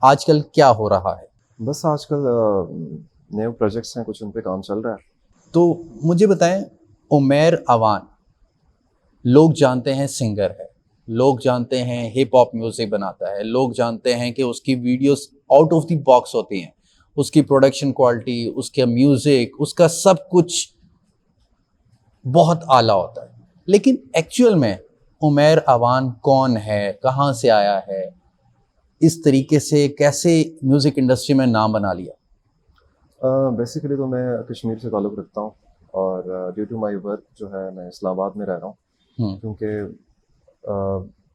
आजकल क्या हो रहा है? बस आजकल नए प्रोजेक्ट्स हैं, कुछ उन पे काम चल रहा है। तो मुझे बताएं, उमैर अवान लोग जानते हैं सिंगर है, लोग जानते हैं हिप हॉप म्यूजिक बनाता है, लोग जानते हैं कि उसकी videos out of the box होती हैं, उसकी प्रोडक्शन क्वालिटी, उसका म्यूजिक, उसका सब कुछ बहुत आला होता है। लेकिन एक्चुअल में उमैर अवान कौन है, कहाँ से आया है, इस तरीके से कैसे म्यूजिक इंडस्ट्री में नाम बना लिया? बेसिकली तो मैं कश्मीर से ताल्लुक़ रखता हूँ और ड्यू टू माय वर्क जो है मैं इस्लामाबाद में रह रहा हूँ, हम्म। क्योंकि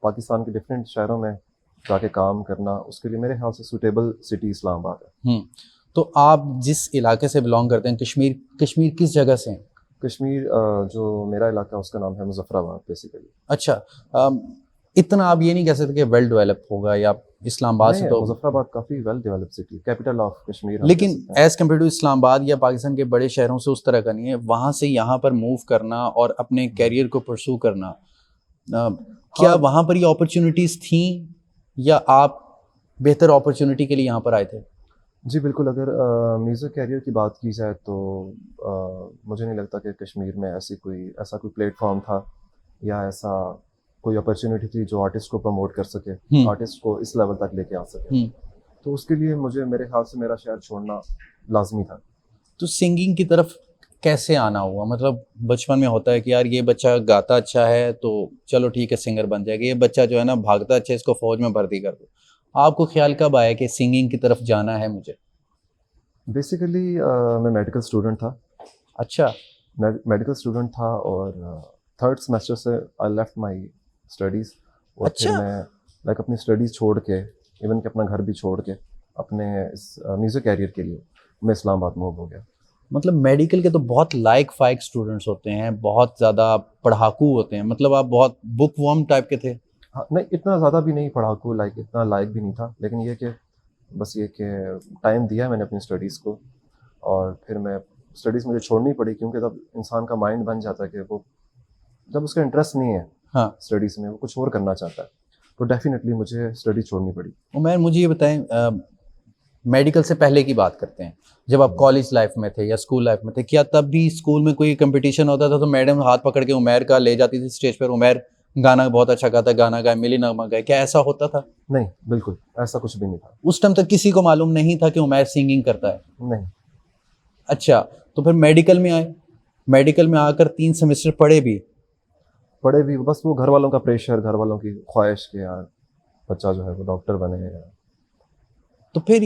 पाकिस्तान के डिफरेंट शहरों में जाके काम करना उसके लिए मेरे ख्याल से सूटेबल सिटी इस्लामाबाद है। तो आप जिस इलाके से बिलोंग करते हैं, कश्मीर, कश्मीर किस जगह से हैं? कश्मीर जो मेरा इलाका है उसका नाम है मुजफ्फराबाद बेसिकली। अच्छा। इतना आप ये नहीं कह सकते कि वेल डेवलप होगा या इस्लामाबाद से नहीं, तो, मुजफ्फराबाद काफ़ी well developed city, capital of Kashmir हम कह लेकिन सकते हैं। एज कम्पेयर टू इस्लामाबाद या पाकिस्तान के बड़े शहरों से उस तरह का नहीं है। वहाँ से यहाँ पर मूव करना और अपने कैरियर को परस्यू करना, क्या हाँ वहाँ पर ये अपॉर्चुनिटीज़ थी या आप बेहतर अपॉर्चुनिटी के लिए यहाँ पर आए थे? जी बिल्कुल, अगर म्यूज़िक कैरियर की बात की जाए तो मुझे नहीं लगता कि कश्मीर में ऐसा कोई प्लेटफॉर्म था या ऐसा कोई अपॉर्चुनिटी थी जो आर्टिस्ट को प्रमोट कर सके, आर्टिस्ट को इस लेवल तक लेके आ सके। हम्म। तो उसके लिए मुझे मेरे ख्याल से मेरा शहर छोड़ना लाजमी था। तो सिंगिंग की तरफ कैसे आना हुआ? मतलब बचपन में होता है कि यार ये बच्चा गाता अच्छा है तो चलो ठीक है सिंगर बन जाएगा, ये बच्चा जो है ना भागता अच्छा है, इसको फौज में भर्ती कर दो। आपको ख्याल कब आया कि सिंगिंग की तरफ जाना है मुझे? बेसिकली मैं मेडिकल स्टूडेंट था। अच्छा। मेडिकल स्टूडेंट था और थर्ड सेमेस्टर से आई लेफ्ट माय स्टडीज़ और फिर अच्छा। मैं अपनी स्टडीज़ छोड़ के, इवन कि अपना घर भी छोड़ के, अपने इस म्यूज़िक कैरियर के लिए मैं इस्लामाबाद मूव हो गया। मतलब मेडिकल के तो बहुत लायक फाइक स्टूडेंट्स होते हैं, बहुत ज़्यादा पढ़ाकू होते हैं, मतलब आप बहुत बुक वर्म टाइप के थे? हाँ, नहीं इतना ज़्यादा भी नहीं पढ़ाकू, इतना लायक भी नहीं था, लेकिन ये कि टाइम दिया मैंने अपनी स्टडीज़ को और फिर मैं स्टडीज़ मुझे छोड़नी पड़ी, क्योंकि तब इंसान का माइंड बन जाता है कि वो जब उसका इंटरेस्ट नहीं है हाँ। स्टडीज़ में, वो कुछ और करना चाहता है, तो डेफिनेटली मुझे स्टडी छोड़नी पड़ी। उमैर, मुझे ये बताएं, मेडिकल से पहले की बात करते हैं, जब आप कॉलेज लाइफ में थे या स्कूल लाइफ में थे, क्या तब भी स्कूल में कोई कंपटीशन होता था तो मैडम हाथ पकड़ के उमैर का ले जाती थी स्टेज पर, उमैर गाना बहुत अच्छा गाता है, गाना गाए, मिली नगमा गाए, क्या ऐसा होता था? नहीं, बिल्कुल ऐसा कुछ भी नहीं था। उस टाइम तक किसी को मालूम नहीं था कि उमैर सिंगिंग करता है? नहीं, अच्छा। तो फिर मेडिकल में आए, मेडिकल में आकर 3 सेमेस्टर पढ़े भी? पढ़े भी, बस वो घर वालों का प्रेशर, घर वालों की ख्वाहिश कि यार बच्चा जो है वो डॉक्टर बने। तो फिर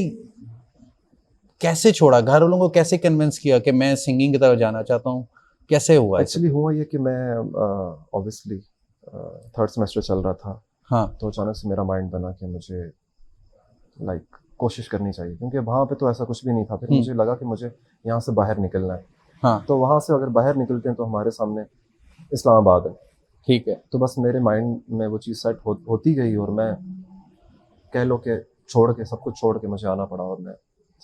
कैसे छोड़ा? घर वालों को कैसे कन्विंस किया कि मैं सिंगिंग की तरफ जाना चाहता हूँ? कैसे हुआ ऐसे? एक्चुअली हुआ ये कि मैं ऑब्वियसली थर्ड सेमेस्टर चल रहा था, हाँ। तो अचानक से मेरा माइंड बना कि मुझे कोशिश करनी चाहिए, क्योंकि वहाँ पे तो ऐसा कुछ भी नहीं था। फिर मुझे लगा कि मुझे यहाँ से बाहर निकलना है, हाँ। तो वहाँ से अगर बाहर निकलते हैं तो हमारे सामने इस्लामाबाद है। ठीक है। तो बस मेरे माइंड में वो चीज़ सेट होती गई और मैं कह लो कि सब कुछ छोड़ के मुझे आना पड़ा और मैं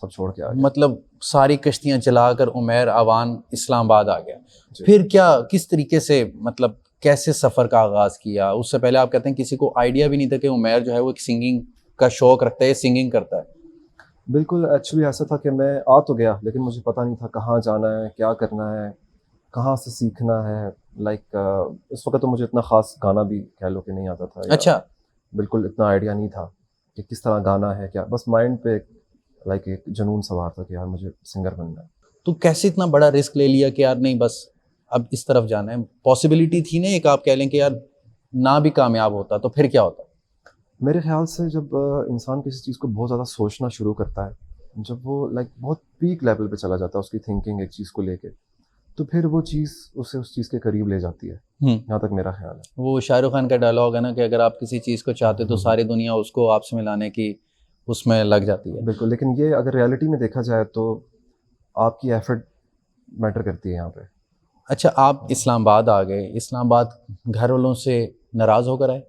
सब छोड़ के आ गया। मतलब सारी कश्तियां जलाकर उमैर अवान इस्लामाबाद आ गया। जी। फिर क्या, किस तरीके से, मतलब कैसे सफ़र का आगाज़ किया? उससे पहले आप कहते हैं किसी को आइडिया भी नहीं था कि उमैर जो है वो एक सिंगिंग का शौक रखता है, सिंगिंग करता है। बिल्कुल, एक्चुअली ऐसा था कि मैं आ तो गया, लेकिन मुझे पता नहीं था कहाँ जाना है, क्या करना है, कहाँ से सीखना है। उस वक़्त तो मुझे इतना ख़ास गाना भी कह लो कि नहीं आता था, या अच्छा। बिल्कुल इतना आइडिया नहीं था कि किस तरह गाना है क्या। बस माइंड पे एक जुनून सवार था कि यार मुझे सिंगर बनना है। तो कैसे इतना बड़ा रिस्क ले लिया कि यार नहीं बस अब इस तरफ जाना है? पॉसिबिलिटी थी ना एक, आप कह लें कि यार ना भी कामयाब होता तो फिर क्या होता? मेरे ख़्याल से जब इंसान किसी चीज़ को बहुत ज़्यादा सोचना शुरू करता है, जब वो बहुत पीक लेवल पे चला जाता है उसकी थिंकिंग एक चीज़ को लेके, तो फिर वो चीज़ उसे उस चीज़ के करीब ले जाती है, जहाँ तक मेरा ख्याल है। वो शाहरुख खान का डायलॉग है ना कि अगर आप किसी चीज़ को चाहते तो सारी दुनिया उसको आपसे मिलाने की उसमें लग जाती है। बिल्कुल, लेकिन ये अगर रियलिटी में देखा जाए तो आपकी एफर्ट मैटर करती है यहाँ पे। अच्छा, आप इस्लामाबाद आ गए, इस्लामाबाद घर वालों से नाराज़ होकर आए?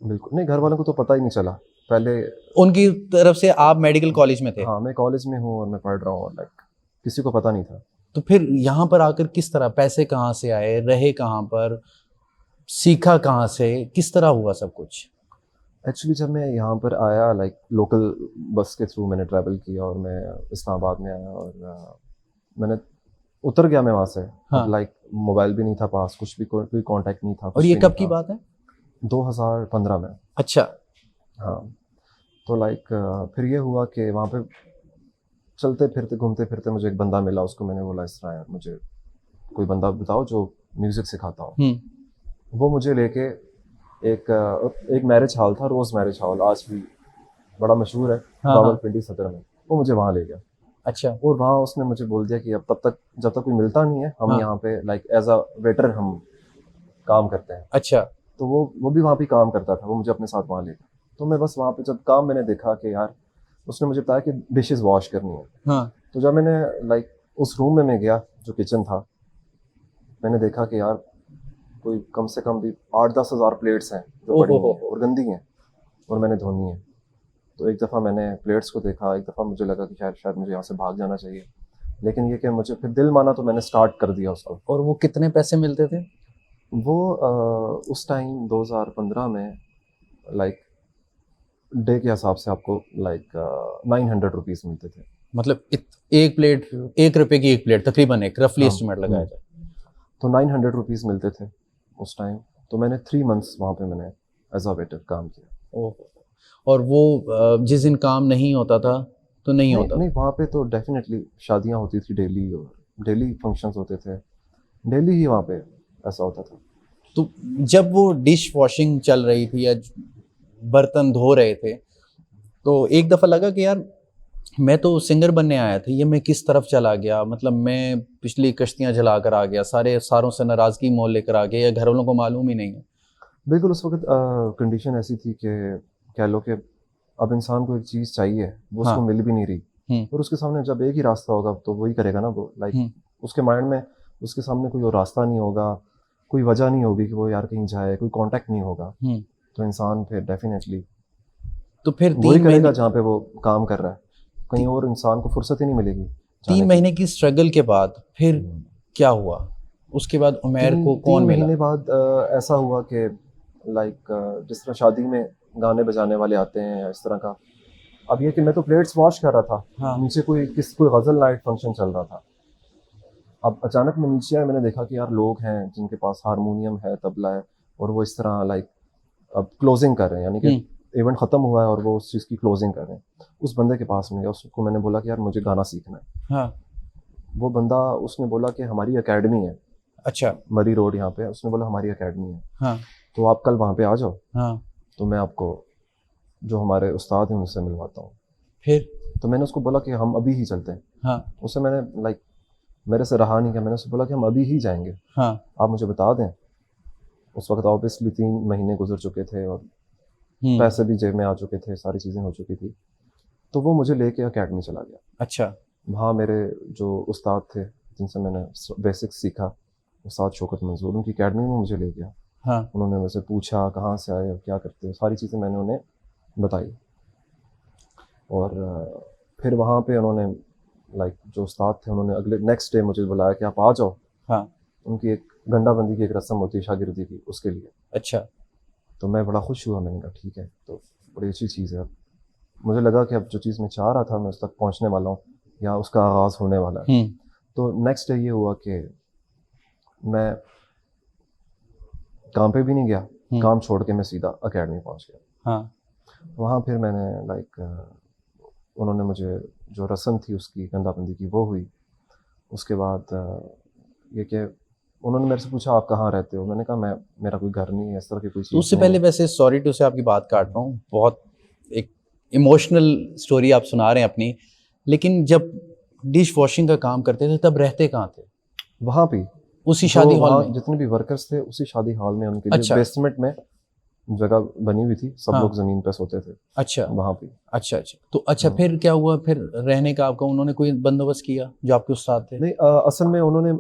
बिल्कुल, नहीं घर वालों को तो पता ही नहीं चला। पहले उनकी तरफ से आप मेडिकल कॉलेज में थे? हाँ, मैं कॉलेज में हूँ और मैं पढ़ रहा हूँ और किसी को पता नहीं था। तो फिर यहाँ पर आकर किस तरह पैसे कहाँ से आए, रहे कहाँ पर, सीखा कहाँ से, किस तरह हुआ सब कुछ? एक्चुअली जब मैं यहाँ पर आया लाइक लोकल बस के थ्रू मैंने ट्रैवल किया और मैं इस्लामाबाद में आया और मैंने उतर गया मैं वहाँ से। हाँ। अब लाइक मोबाइल भी नहीं था पास, कुछ भी कोई कांटेक्ट नहीं था। और कुछ ये भी कब नहीं की था। बात है? 2015 में। अच्छा। हाँ। तो लाइक फिर ये हुआ कि वहाँ पे चलते फिरते घूमते फिरते मुझे एक बंदा मिला। उसको मैंने बोला इस तरह यार मुझे कोई बंदा बताओ जो म्यूज़िक सिखाता हो। वो मुझे लेके एक मैरिज हॉल था, रोज़ मैरिज हॉल, आज भी बड़ा मशहूर है हाँ। रावलपिंडी सदर में। वो मुझे वहाँ ले गया अच्छा। और वहाँ उसने मुझे बोल दिया कि अब तब तक जब तक कोई मिलता नहीं है हम हाँ। यहाँ पे लाइक एज अ वेटर हम काम करते हैं। अच्छा। तो वो भी वहाँ पे काम करता था, वो मुझे अपने साथ वहाँ ले गया। तो मैं बस वहाँ पे जब काम मैंने देखा कि यार उसने मुझे बताया कि डिशेस वॉश करनी है। हाँ। तो जब मैंने लाइक उस रूम में मैं गया जो किचन था, मैंने देखा कि यार कोई कम से कम भी 8-10 हज़ार प्लेट्स हैं जो पड़ी हुई हैं और गंदी हैं और मैंने धोनी है। तो एक दफ़ा मैंने प्लेट्स को देखा, एक दफ़ा मुझे लगा कि शायद मुझे यहाँ से भाग जाना चाहिए, लेकिन ये कि मुझे फिर दिल माना तो मैंने स्टार्ट कर दिया उसको। और वो कितने पैसे मिलते थे? वो उस टाइम 2015 में लाइक डे के हिसाब से आपको लाइक 900 रुपीज़ मिलते थे। मतलब एक प्लेट, 1 रुपए की एक प्लेट तकरीबन, एक रफली हाँ। एस्टिमेट लगाया जाए तो 900 रुपीज़ मिलते थे उस टाइम। तो मैंने 3 मंथ्स वहाँ पे मैंने एज अ वेटर काम किया। ओह। और वो जिस दिन काम नहीं होता था तो नहीं होता? नहीं, वहाँ पे तो डेफिनेटली शादियाँ होती थी डेली और डेली फंक्शंस होते थे, डेली ही वहाँ पे ऐसा होता था। तो जब वो डिश वॉशिंग चल रही थी या बर्तन धो रहे थे, तो एक दफ़ा लगा कि यार मैं तो सिंगर बनने आया था, ये मैं किस तरफ चला गया? मतलब मैं पिछली कश्तियाँ जला कर आ गया, सारों से नाराज़गी मोल लेकर आ गया, या घर वालों को मालूम ही नहीं है? बिल्कुल उस वक़्त कंडीशन ऐसी थी कि कह लो कि अब इंसान को एक चीज़ चाहिए, वो उसको हाँ। मिल भी नहीं रही हम्म। और उसके सामने जब एक ही रास्ता होगा तो वही करेगा ना वो। लाइक उसके माइंड में उसके सामने कोई और रास्ता नहीं होगा, कोई वजह नहीं होगी कि वो यार कहीं जाए, कोई कॉन्टैक्ट नहीं होगा, तो इंसान फिर डेफिनेटली तो फिर वही 3 करेगा महीने जहाँ पे वो काम कर रहा है। कहीं और इंसान को फुर्सत ही नहीं मिलेगी जाने 3 की। महीने की स्ट्रगल के बाद फिर क्या हुआ? उसके बाद उमैर को कौन 3 मिला? महीने बाद ऐसा हुआ कि लाइक जिस तरह शादी में गाने बजाने वाले आते हैं इस तरह का। अब ये कि मैं तो प्लेट्स वॉश कर रहा था, हाँ। नीचे कोई गज़ल नाइट फंक्शन चल रहा था। अब अचानक मैं नीचे आया, मैंने देखा कि यार लोग हैं जिनके पास हारमोनियम है, तबला है और वो इस तरह लाइक अब क्लोजिंग कर रहे हैं, यानी कि इवेंट ख़त्म हुआ है और वो उस चीज़ की क्लोजिंग कर रहे हैं। उस बंदे के पास में गया, उसको मैंने बोला कि यार मुझे गाना सीखना है। हाँ। वो बंदा उसने बोला कि हमारी एकेडमी है अच्छा। मरी रोड यहाँ पे, उसने बोला हमारी एकेडमी है, हाँ। तो आप कल वहाँ पे आ जाओ, हाँ। तो मैं आपको जो हमारे उस्ताद हैं उनसे मिलवाता हूँ। फिर? तो मैंने उसको बोला कि हम अभी ही चलते हैं। हाँ। उससे मैंने लाइक मेरे से रहा नहीं, कि मैंने उससे बोला कि हम अभी ही जाएंगे, हाँ। आप मुझे बता दें। उस वक्त ऑब्वियसली 3 महीने गुजर चुके थे और पैसे भी जेब में आ चुके थे, सारी चीज़ें हो चुकी थी। तो वो मुझे लेके एकेडमी चला गया। अच्छा। वहाँ मेरे जो उस्ताद थे जिनसे मैंने बेसिक्स सीखा, उस्ताद शौकत मंजूर, उनकी एकेडमी में मुझे ले गया। हाँ। उन्होंने मुझसे पूछा कहाँ से आए और क्या करते हो, सारी चीज़ें मैंने उन्हें बताई। और फिर वहाँ पे उन्होंने लाइक जो उस्ताद थे उन्होंने अगले नेक्स्ट डे मुझे बुलाया कि आप आ जाओ। हाँ। उनकी एक गंडाबंदी की एक रस्म होती है शागिर्दी की, उसके लिए। अच्छा। तो मैं बड़ा खुश हुआ, मैंने कहा ठीक है, तो बड़ी अच्छी चीज़ है। मुझे लगा कि अब जो चीज़ मैं चाह रहा था मैं उस तक पहुँचने वाला हूँ या उसका आगाज़ होने वाला है। तो नेक्स्ट डे ये हुआ कि मैं काम पे भी नहीं गया, काम छोड़ के मैं सीधा एकेडमी पहुँच गया। हाँ। वहाँ फिर मैंने लाइक उन्होंने मुझे जो रस्म थी उसकी गंदाबंदी की वो हुई। उसके बाद ये कि उन्होंने मेरे से पूछा आप कहाँ रहते हो, मैंने कहा मेरा कोई घर नहीं है, इस तरह की कोई चीज़। तो उससे पहले वैसे सॉरी टू से आपकी बात काट रहा हूँ, बहुत एक इमोशनल स्टोरी आप सुना रहे हैं अपनी, लेकिन जब डिश वॉशिंग का काम करते थे तब रहते कहाँ थे? वहाँ पे उसी शादी हॉल में? जितने भी वर्कर्स थे उसी शादी हॉल में, उनके लिए अच्छा। बेसमेंट में जगह बनी हुई थी, सब हाँ। लोग ज़मीन पे सोते थे। अच्छा। वहाँ पे। अच्छा। तो अच्छा, फिर क्या हुआ? फिर रहने का आपका उन्होंने कोई बंदोबस्त किया जो आपके उस्ताद थे? नहीं, असल में उन्होंने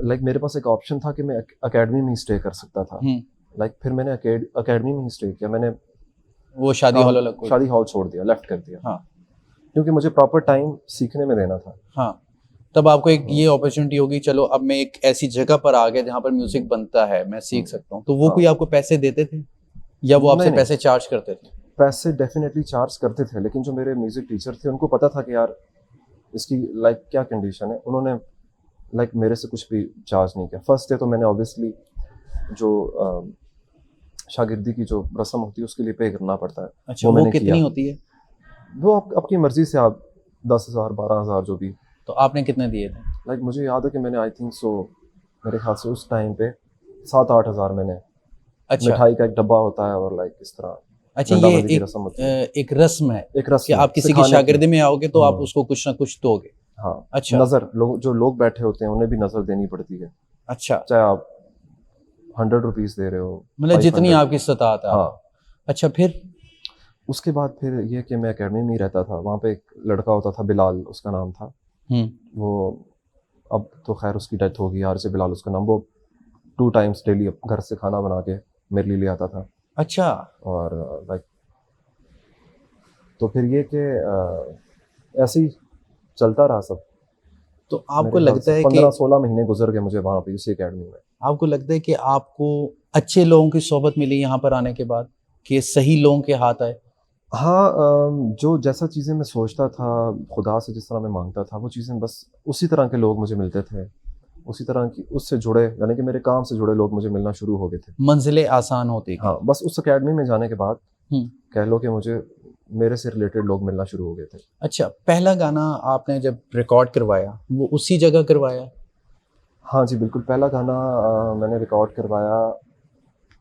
लाइक मेरे पास एक ऑप्शन था कि मैं एकेडमी में ही स्टे कर सकता था। लाइक फिर मैंने एकेडमी में ही स्टे किया। मैंने वो शादी हॉल अलग शादी हॉल छोड़ दिया, लेफ्ट कर दिया। हाँ। क्योंकि मुझे प्रॉपर टाइम सीखने में देना था। हाँ। तब आपको एक ये अपॉर्चुनिटी होगी, चलो अब मैं एक ऐसी जगह पर आ गया जहाँ पर म्यूजिक बनता है, मैं सीख सकता हूँ। तो वो हाँ। कोई आपको पैसे देते थे या वो आपसे नहीं, पैसे चार्ज करते थे? पैसे डेफिनेटली चार्ज करते थे, लेकिन जो मेरे म्यूजिक टीचर थे उनको पता था कि यार इसकी लाइक क्या कंडीशन है। उन्होंने लाइक मेरे से कुछ भी चार्ज नहीं किया। फर्स्ट डे तो मैंने ऑब्वियसली जो शागिर्दी की जो रस्म होती है उसके लिए पे करना पड़ता है। अच्छा, वो वो मैंने कितनी किया। होती है? वो आपकी मर्जी से, आप 10,000 12,000 जो भी। तो आपने कितने दिए थे? लाइक मुझे याद है कि मैंने आई थिंक सो मेरे ख्याल से उस टाइम पे 7-8 हज़ार मैंने। अच्छा मिठाई का एक डब्बा होता है और लाइक इस तरह अच्छा, ये डंडा-बंदी की एक रस्म होती है। एक रस्म है एक कि रस्म है आप किसी की सिखाने की। शागिर्दी में आओगे तो आप हम्म। उसको कुछ ना कुछ दोगे। हाँ। अच्छा नज़र, जो लोग बैठे होते हैं उन्हें भी नज़र देनी पड़ती है, अच्छा, चाहे आप 100 रुपीज़ दे रहे हो, मतलब जितनी 500। आपकी इस्तात है। हाँ। अच्छा, फिर? उसके बाद फिर ये कि मैं एकेडमी में ही रहता था। वहाँ पे एक लड़का होता था, बिलाल उसका नाम था। वो अब तो खैर उसकी डेथ हो गई, आरजे बिलाल उसका नाम। वो 2 टाइम्स डेली घर से खाना बना के मेरे लिए ले आता था। अच्छा, और लाइक तो फिर ये कि ऐसे ही चलता रहा सब। तो आपको मेरे ख्याल लगता से है कि 15-16 महीने गुजर गए मुझे वहाँ पे उसी एकेडमी में। आपको लगता है कि आपको अच्छे लोगों की सोबत मिली यहाँ पर आने के बाद, कि सही लोगों के हाथ आए? हाँ, जो जैसा चीज़ें मैं सोचता था, खुदा से जिस तरह मैं मांगता था, वो चीज़ें बस उसी तरह के लोग मुझे मिलते थे। उसी तरह की उससे जुड़े, यानी कि मेरे काम से जुड़े लोग मुझे मिलना शुरू हो गए थे। मंजिलें आसान होती गई। हाँ, बस उस एकेडमी में जाने के बाद हम्म। कह लो कि मुझे मेरे से रिलेटेड लोग मिलना शुरू हो गए थे। अच्छा, पहला गाना आपने जब रिकॉर्ड करवाया वो उसी जगह करवाया? हाँ जी, बिल्कुल। पहला गाना मैंने रिकॉर्ड करवाया,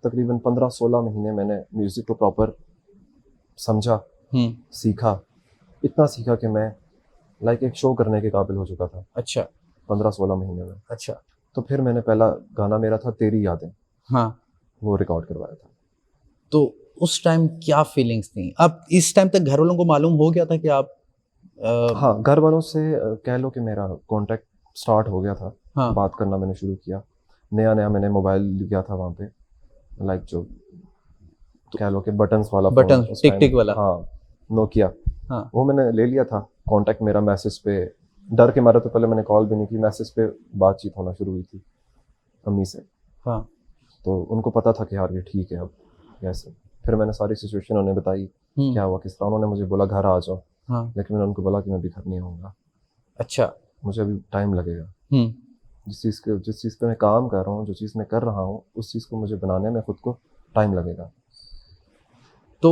तकरीबन 15-16 महीने मैंने म्यूज़िक को प्रॉपर समझा, सीखा। इतना सीखा कि मैं लाइक एक शो करने के काबिल हो चुका था अच्छा 15-16 महीने में। अच्छा। तो फिर मैंने पहला गाना मेरा था तेरी यादें, हाँ, वो रिकॉर्ड करवाया था। तो उस टाइम क्या फीलिंग्स थी? अब इस टाइम तक घर वालों को मालूम हो गया था कि आप हाँ, घर वालों से कह लो कि मेरा कॉन्टैक्ट स्टार्ट हो गया था। हाँ। बात करना मैंने शुरू किया। नया-नया मैंने मोबाइल लिया था वहाँ पे, लाइक जो कह लो कि बटन्स वाला फ़ोन बटन उस टिक टाइम। टिक वाला? हाँ, नोकिया। हाँ वो मैंने ले लिया था। कॉन्टैक्ट मेरा मैसेज पे, डर के मारे तो पहले मैंने कॉल भी नहीं की, मैसेज पे बातचीत होना शुरू हुई थी अम्मी से। हाँ। तो उनको पता था कि यार ये ठीक है अब कैसे। फिर मैंने सारी सिचुएशन उन्हें बताई, क्या हुआ किस तरह। उन्होंने मुझे बोला घर आ जाओ, हाँ। लेकिन मैंने उनको बोला कि मैं अभी घर नहीं आऊँगा, अच्छा। मुझे अभी टाइम लगेगा। जिस चीज़ पे मैं काम कर रहा हूँ, जो चीज़ मैं कर रहा हूँ, उस चीज़ को मुझे बनाने में खुद को टाइम लगेगा। तो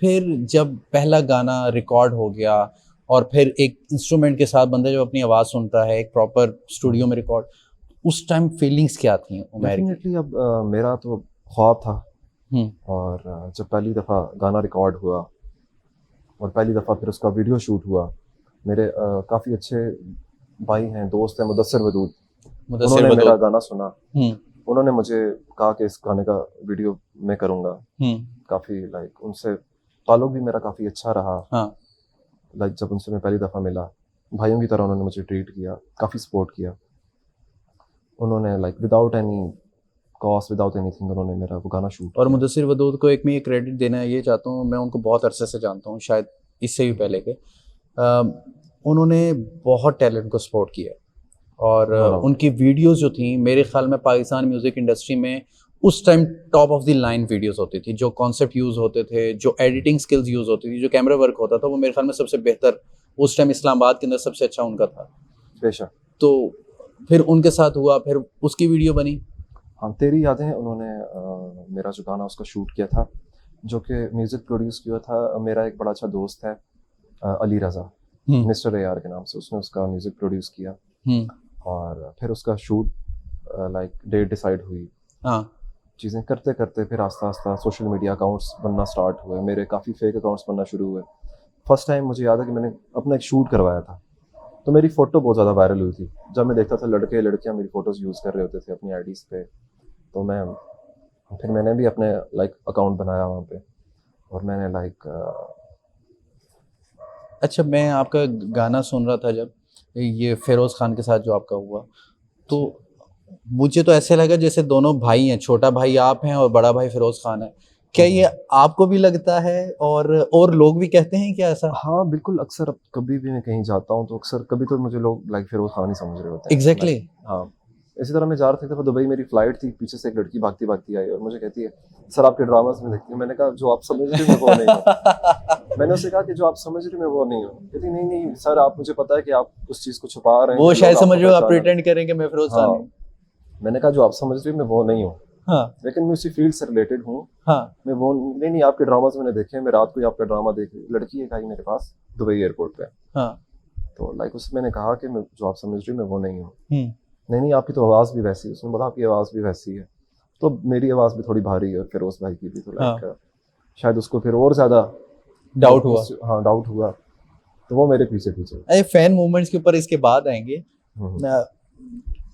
फिर जब पहला गाना रिकॉर्ड हो गया और फिर एक इंस्ट्रूमेंट के साथ बंदा जब अपनी आवाज़ सुनता है एक प्रॉपर स्टूडियो में रिकॉर्ड, उस टाइम फीलिंग्स क्या थी उमैर की? डेफिनेटली अब मेरा तो ख्वाब था। हम्म। और जब पहली दफ़ा गाना रिकॉर्ड हुआ और पहली दफ़ा फिर उसका वीडियो शूट हुआ, मेरे काफ़ी अच्छे भाई हैं, दोस्त हैं, मुदस्सिर वदूद, मुदस्सिर उन्होंने मेरा वदूद। गाना सुना। उन्होंने मुझे कहा कि इस गाने का वीडियो मैं करूँगा। काफ़ी लाइक उनसे ताल्लुक़ भी मेरा काफ़ी अच्छा रहा। हाँ। लाइक जब उनसे मैं पहली दफ़ा मिला, भाइयों की तरह उन्होंने मुझे ट्रीट किया, काफ़ी सपोर्ट किया। उन्होंने like without any cost, without anything उन्होंने मेरा वो गाना शूट और किया। मुदस्सिर वदूद को एक मैं ये क्रेडिट देना ये चाहता हूँ, मैं उनको बहुत अरसे से जानता हूँ, शायद इससे भी पहले के। उन्होंने बहुत टैलेंट को सपोर्ट किया और उनकी वीडियोस जो थी मेरे ख्याल में पाकिस्तान म्यूज़िक इंडस्ट्री में उस time top of the line videos होती थी। जो कॉन्सेप्ट यूज़ होते थे, जो एडिटिंग स्किल्स यूज़ होती थी, जो कैमरा वर्क होता था, वो मेरे ख्याल में सबसे बेहतर उस टाइम इस्लामाबाद के अंदर सबसे अच्छा उनका था। बेशक। तो फिर उनके साथ हुआ, फिर उसकी वीडियो बनी। हाँ, तेरी यादें उन्होंने मेरा जो गाना उसका शूट किया था, जो कि म्यूज़िक प्रोड्यूस किया था मेरा एक बड़ा अच्छा दोस्त है अली रज़ा, मिस्टर AR के नाम से। उसने उसका म्यूज़िक प्रोड्यूस किया और फिर उसका शूट लाइक डेट डिसाइड हुई। हाँ। चीज़ें करते करते फिर आस्ता आस्ता सोशल मीडिया अकाउंट्स बनना स्टार्ट हुए, मेरे काफ़ी फेक अकाउंट्स बनना शुरू हुए। फर्स्ट टाइम मुझे याद है कि मैंने अपना एक शूट करवाया था, तो मेरी फ़ोटो बहुत ज़्यादा वायरल हुई थी। जब मैं देखता था लड़के लड़कियां मेरी फ़ोटोज़ यूज़ कर रहे होते थे अपनी आईडीज़ पे, तो फिर मैंने भी अपने लाइक अकाउंट बनाया वहाँ पे और मैंने लाइक अच्छा, मैं आपका गाना सुन रहा था जब ये फिरोज़ खान के साथ जो आपका हुआ, तो मुझे तो ऐसे लगा जैसे दोनों भाई हैं, छोटा भाई आप हैं और बड़ा भाई फिरोज़ खान है। क्या ये आपको भी लगता है और लोग भी कहते हैं क्या ऐसा? हाँ बिल्कुल, अक्सर अब कभी भी मैं कहीं जाता हूँ तो अक्सर कभी तो मुझे लोग लाइक फिरोज खान ही समझ रहे होते हैं। एग्जैक्टली। हाँ, इसी तरह मैं जा रहा था दुबई, मेरी फ्लाइट थी, पीछे से एक लड़की भागती भागती आई और मुझे कहती है सर आपके ड्रामास में देखती हूँ। मैंने कहा जो आप समझ रहे हो मैं वो नहीं हूँ। मैंने उससे कहा कि जो आप समझ रहे हो मैं वो नहीं हूँ। कहती नहीं नहीं सर, आप मुझे पता है कि आप उस चीज़ को छुपा रहे हैं, वो कि शायद लोग समझ आपको रहे हो आप पहचाने। प्रिटेंड करेंगे मैं फिरोज खान हाँ, हूँ। मैंने कहा जो आप समझ रहे हो मैं वो नहीं हूँ, हाँ लेकिन मैं उसी फील्ड से रिलेटेड हूँ। हाँ मैं वो नहीं नहीं, आपके ड्रामास मैंने देखे हैं, मैं रात को ही आपका ड्रामा देख रही। लड़की एक आई मेरे पास दुबई एयरपोर्ट पे, हाँ। तो लाइक उससे मैंने कहा कि मैं जो आप समझ रही हो मैं वो नहीं हूँ। हम्म। नहीं नहीं, आपकी तो आवाज़ भी वैसी है। उसने बोला आपकी आवाज़ भी वैसी है। तो मेरी आवाज़ भी थोड़ी भारी है और फिरोज भाई की भी, तो लाइक शायद उसको फिर और ज़्यादा डाउट हुआ। हाँ डाउट हुआ, तो वो मेरे पीछे पीछे। अरे फैन मूवमेंट्स के ऊपर इसके बाद आएंगे।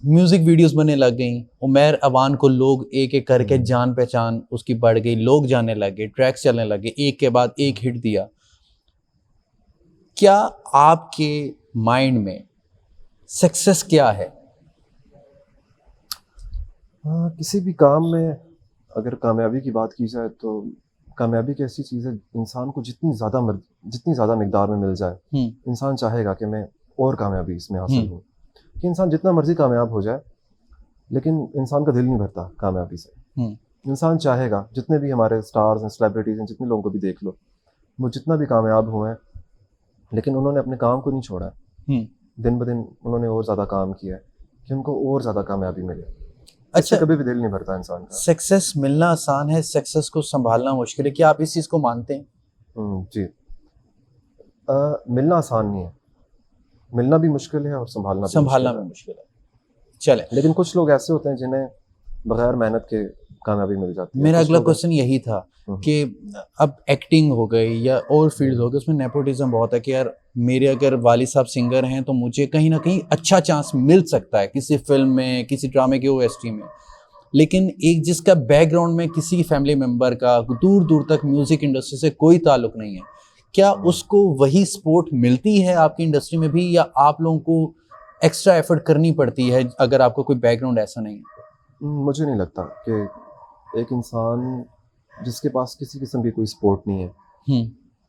म्यूजिक वीडियोस बनने लग गई, उमैर अवान को लोग एक एक करके जान पहचान उसकी बढ़ गई, लोग जानने लग गए, ट्रैक्स चलने लगे, एक के बाद एक हिट दिया। क्या आपके माइंड में सक्सेस क्या है? हाँ, किसी भी काम में अगर कामयाबी की बात की जाए तो कामयाबी की ऐसी चीज़ है, इंसान को जितनी ज़्यादा मिकदार में मिल जाए इंसान चाहेगा कि मैं और कामयाबी इसमें हासिल हूँ। कि इंसान जितना मर्जी कामयाब हो जाए लेकिन इंसान का दिल नहीं भरता कामयाबी से। इंसान चाहेगा, जितने भी हमारे स्टार्स हैं, सेलिब्रिटीज़ हैं, जितने लोगों को भी देख लो, वो जितना भी कामयाब हुए हैं लेकिन उन्होंने अपने काम को नहीं छोड़ा है। दिन ब दिन उन्होंने और ज़्यादा काम किया है कि उनको और ज़्यादा कामयाबी मिले। अच्छा, कभी भी दिल नहीं भरता इंसान का। सक्सेस मिलना आसान है, सक्सेस को संभालना मुश्किल है, क्या आप इस चीज़ को मानते हैं? जी, मिलना आसान नहीं है, मिलना भी मुश्किल है और संभालना भी मुश्किल है। चले, लेकिन कुछ लोग ऐसे होते हैं जिन्हें बगैर मेहनत के कामयाबी मिल जाती है। मेरा अगला क्वेश्चन यही था कि अब एक्टिंग हो गई या और फील्ड हो गई, उसमें नेपोटिज्म बहुत है कि यार मेरे अगर वालिद साहब सिंगर हैं तो मुझे कहीं ना कहीं अच्छा चांस मिल सकता है किसी फिल्म में, किसी ड्रामे के ओएसटी में। लेकिन एक जिसका बैकग्राउंड में किसी फैमिली मेम्बर का दूर दूर तक म्यूजिक इंडस्ट्री से कोई ताल्लुक नहीं है, क्या उसको वही सपोर्ट मिलती है आपकी इंडस्ट्री में भी, या आप लोगों को एक्स्ट्रा एफर्ट करनी पड़ती है अगर आपको कोई बैकग्राउंड ऐसा नहीं है? मुझे नहीं लगता कि एक इंसान जिसके पास किसी किस्म की कोई सपोर्ट नहीं है,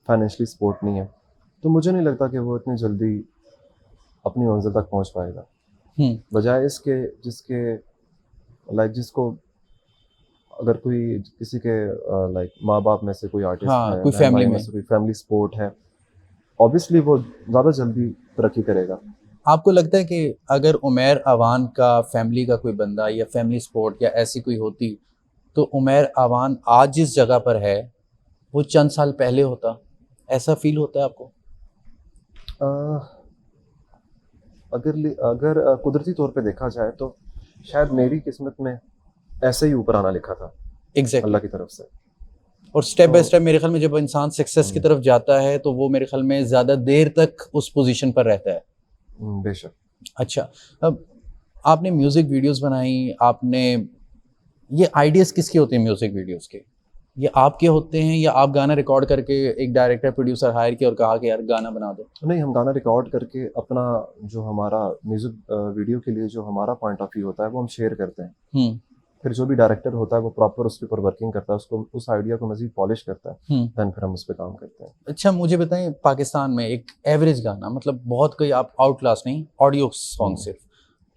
फाइनेंशियली सपोर्ट नहीं है, तो मुझे नहीं लगता कि वो इतनी जल्दी अपनी मंजिल तक पहुंच पाएगा। बजाय इसके जिसके लाइक जिसको अगर कोई किसी के लाइक माँ बाप में से कोई आर्टिस्ट है, कोई फैमिली में से कोई फैमिली सपोर्ट है, ऑब्वियसली वो ज़्यादा जल्दी तरक्की करेगा। आपको लगता है कि अगर उमैर अवान का फैमिली का कोई बंदा या फैमिली सपोर्ट या ऐसी कोई होती तो उमैर अवान आज जिस जगह पर है वो चंद साल पहले होता, ऐसा फील होता है आपको? अगर कुदरती तौर पे देखा जाए तो शायद मेरी किस्मत में ऐसे ही ऊपर आना लिखा था अल्लाह की तरफ से। और स्टेप बाय स्टेप मेरे ख्याल में जब इंसान सक्सेस की तरफ जाता है तो वो मेरे ख्याल में ज़्यादा देर तक उस पोजीशन पर रहता है। बेशक। अच्छा, अब आपने म्यूज़िक वीडियोस बनाई, आपने ये आइडियाज़ किसके होते हैं म्यूज़िक वीडियोस के? ये आपके होते हैं या आप गाना रिकॉर्ड करके एक डायरेक्टर प्रोड्यूसर हायर किया और कहा कि यार गाना बना दो? नहीं, हम गाना रिकॉर्ड करके अपना जो हमारा म्यूज़िक वीडियो के लिए जो हमारा पॉइंट ऑफ व्यू होता है वो हम शेयर करते हैं। फिर जो भी डायरेक्टर होता है वो प्रॉपर उस पर वर्किंग करता है, उसको उस आइडिया को मज़ीद पॉलिश करता है, देन फिर हम उस पर काम करते हैं। अच्छा, मुझे बताएं पाकिस्तान में एक एवरेज गाना, मतलब बहुत कोई आप आउट क्लास नहीं, ऑडियो सॉन्ग सिर्फ,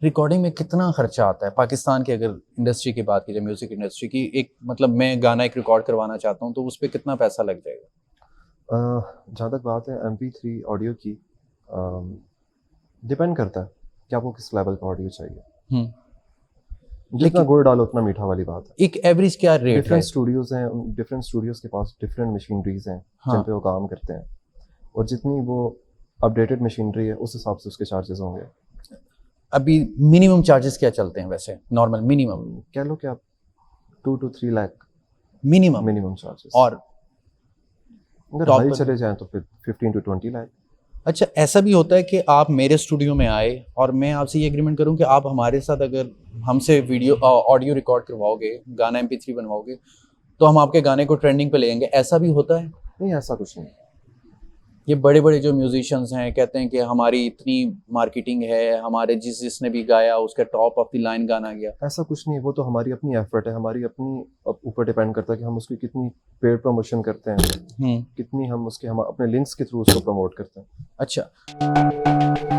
रिकॉर्डिंग में कितना खर्चा आता है पाकिस्तान की? अगर इंडस्ट्री की बात की जाए, म्यूजिक इंडस्ट्री की, एक मतलब मैं गाना एक रिकॉर्ड करवाना चाहता हूँ तो उस पर कितना पैसा लग जाएगा? जहाँ तक बात है MP3 ऑडियो की, डिपेंड करता है कि आपको किस लेवल का ऑडियो चाहिए। जितना गुड़ डालो उतना मीठा वाली बात है। एक एवरेज क्या रेट है? डिफरेंट स्टूडियोज हैं, डिफरेंट स्टूडियोज के पास डिफरेंट मशीनरीज हैं जिन पे वो काम करते हैं, और जितनी वो अपडेटेड मशीनरी है उस हिसाब से उसके चार्जेस होंगे। अभी मिनिमम चार्जेस क्या चलते हैं वैसे? नॉर्मल मिनिमम कह लो कि आप 2 to 3 लाख मिनिमम चार्जेस, और अगर हाई चले जाएं तो फिर 15 to 20 लाख। अच्छा, ऐसा भी होता है कि आप मेरे स्टूडियो में आए और मैं आपसे ये एग्रीमेंट करूं कि आप हमारे साथ अगर हमसे वीडियो ऑडियो रिकॉर्ड करवाओगे, गाना MP3 बनवाओगे, तो हम आपके गाने को ट्रेंडिंग पे लेंगे, ऐसा भी होता है? नहीं, ऐसा कुछ नहीं। ये बड़े बड़े जो म्यूजिशियंस हैं कहते हैं कि हमारी इतनी मार्केटिंग है, हमारे जिसने भी गाया उसका टॉप ऑफ द लाइन गाना गया। ऐसा कुछ नहीं, वो तो हमारी अपनी एफर्ट है, हमारी अपनी ऊपर डिपेंड करता है कि हम उसकी कितनी पेड प्रमोशन करते हैं, कितनी हम अपने लिंक्स के थ्रू उसको प्रमोट करते हैं। अच्छा।